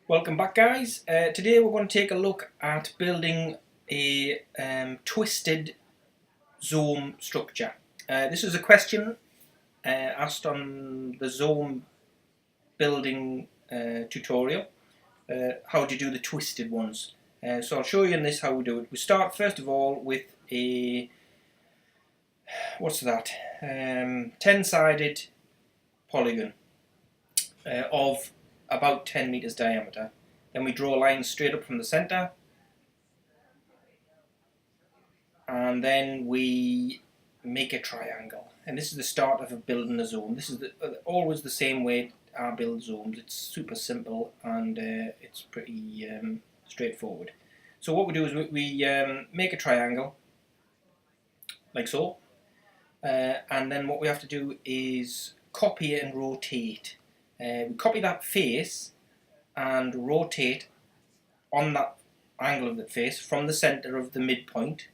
Welcome back, guys. Today we're going to take a look at building a twisted Zome structure. This is a question asked on the Zome building tutorial. How do you do the twisted ones? So I'll show you in this how we do it. We start first of all with a, what's that, 10-sided polygon of about 10 meters diameter. Then we draw lines straight up from the center, and then we make a triangle. And this is the start of building a Zome. This is always the same way I build Zomes. It's super simple and it's pretty straightforward. So what we do is we make a triangle like so, and then what we have to do is copy and rotate. We copy that face and rotate on that angle of the face from the center of the midpoint.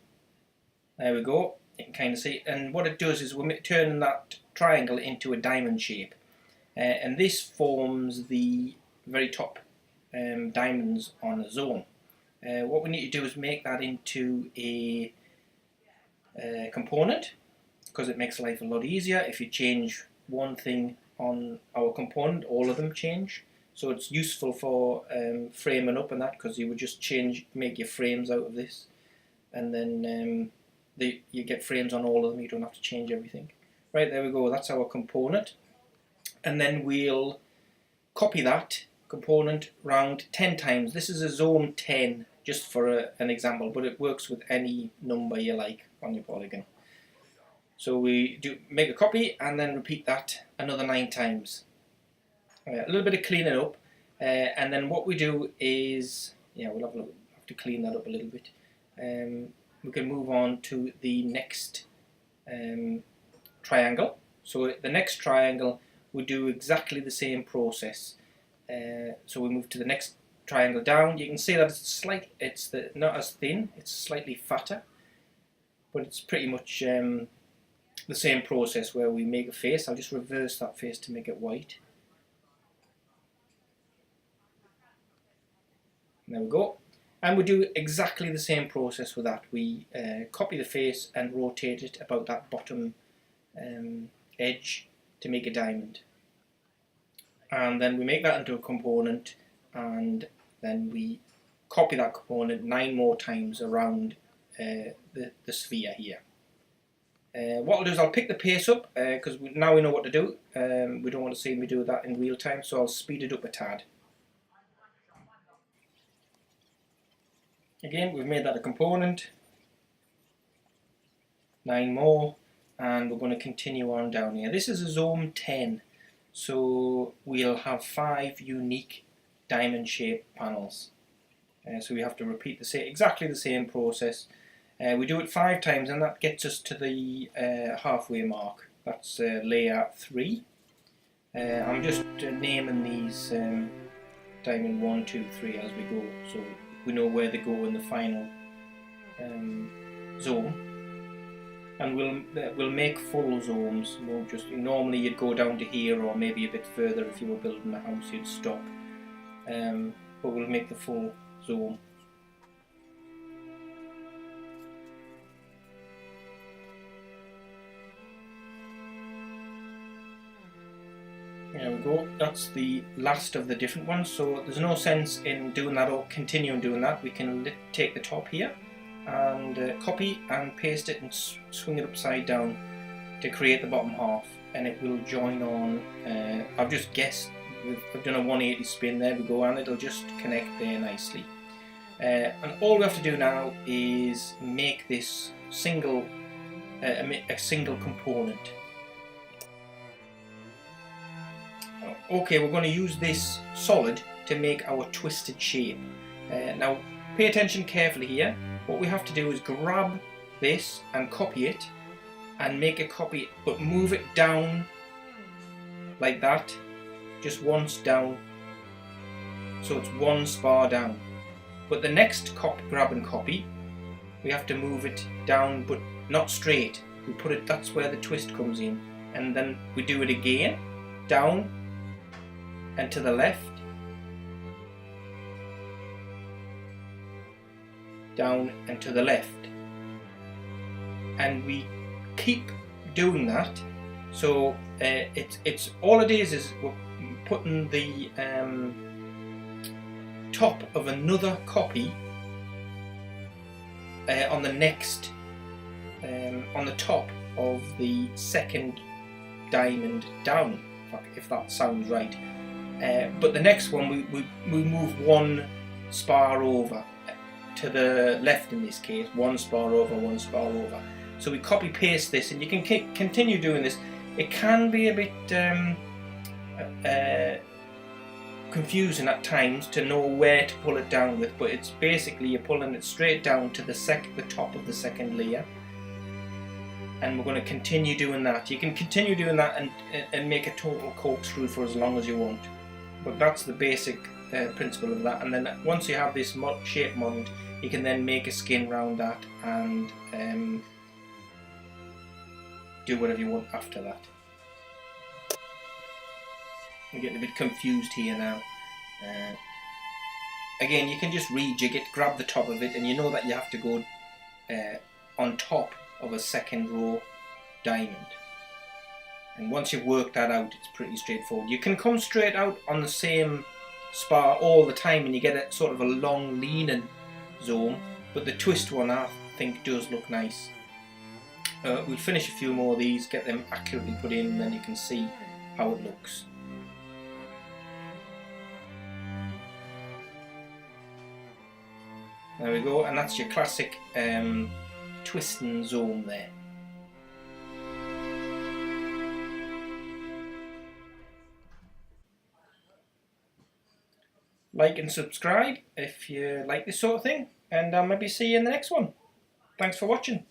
There we go, you can kind of see. And what it does is we're turning that triangle into a diamond shape. And this forms the very top diamonds on a Zome. What we need to do is make that into a component, because it makes life a lot easier. If you change one thing on our component, all of them change. So it's useful for framing up and that, because you would just make your frames out of this, and then you get frames on all of them. You don't have to change everything. Right, there we go. That's our component, and then we'll copy that component round 10 times. This is a Zome 10, just for an example, but it works with any number you like on your polygon. So we make a copy and then repeat that another 9 times. A little bit of cleaning up, and then what we do is, we'll have to clean that up a little bit. We can move on to the next triangle. So the next triangle, we do exactly the same process. So we move to the next triangle down. You can see that it's not as thin, it's slightly fatter, but it's pretty much the same process where we make a face. I'll just reverse that face to make it white. There we go. And we do exactly the same process with that. We copy the face and rotate it about that bottom edge to make a diamond. And then we make that into a component, and then we copy that component 9 more times around the sphere here. What I'll do is I'll pick the pace up, because now we know what to do. We don't want to see me do that in real time, so I'll speed it up a tad. Again, we've made that a component, 9 more, and we're going to continue on down here. This is a Zome 10, so we'll have 5 unique diamond shaped panels. So we have to repeat exactly the same process. We do it 5 times, and that gets us to the halfway mark. That's layer 3. I'm just naming these diamond 1, 2, 3 as we go, so we know where they go in the final Zome. And we'll make full Zomes. Normally you'd go down to here, or maybe a bit further. If you were building a house, you'd stop. But we'll make the full Zome. There we go, that's the last of the different ones, so there's no sense in doing that or continuing doing that. We can take the top here and copy and paste it and swing it upside down to create the bottom half, and it will join on. I've just guessed, I've done a 180 spin, there we go, and it'll just connect there nicely. And all we have to do now is make this a single component. Okay, we're going to use this solid to make our twisted shape. Now, pay attention carefully here. What we have to do is grab this and copy it, and make a copy, but move it down like that, just once down, so it's 1 spar down. But the next grab and copy, we have to move it down, but not straight. We put it, that's where the twist comes in, and then we do it again, down and to the left, down and to the left, and we keep doing that. So it's all it is we're putting the top of another copy on the next on the top of the second diamond down, if that sounds right. But the next one we move one spar over to the left in this case, one spar over, one spar over. So we copy paste this, and you can continue doing this. It can be a bit confusing at times to know where to pull it down with, but it's basically you're pulling it straight down to the top of the second layer, and we're going to continue doing that. You can continue doing that and make a total corkscrew for as long as you want, but that's the basic principle of that. And then once you have this shape modelled, you can then make a skin round that and do whatever you want after that. I'm getting a bit confused here now. Again, you can just rejig it, grab the top of it, and you know that you have to go on top of a second row diamond. And once you've worked that out, it's pretty straightforward. You can come straight out on the same spar all the time, and you get a sort of a long leaning zone, but the twist one I think does look nice. We'll finish a few more of these, get them accurately put in, and then you can see how it looks. There we go, and that's your classic twist and zone there. Like and subscribe if you like this sort of thing, and I'll maybe see you in the next one. Thanks for watching.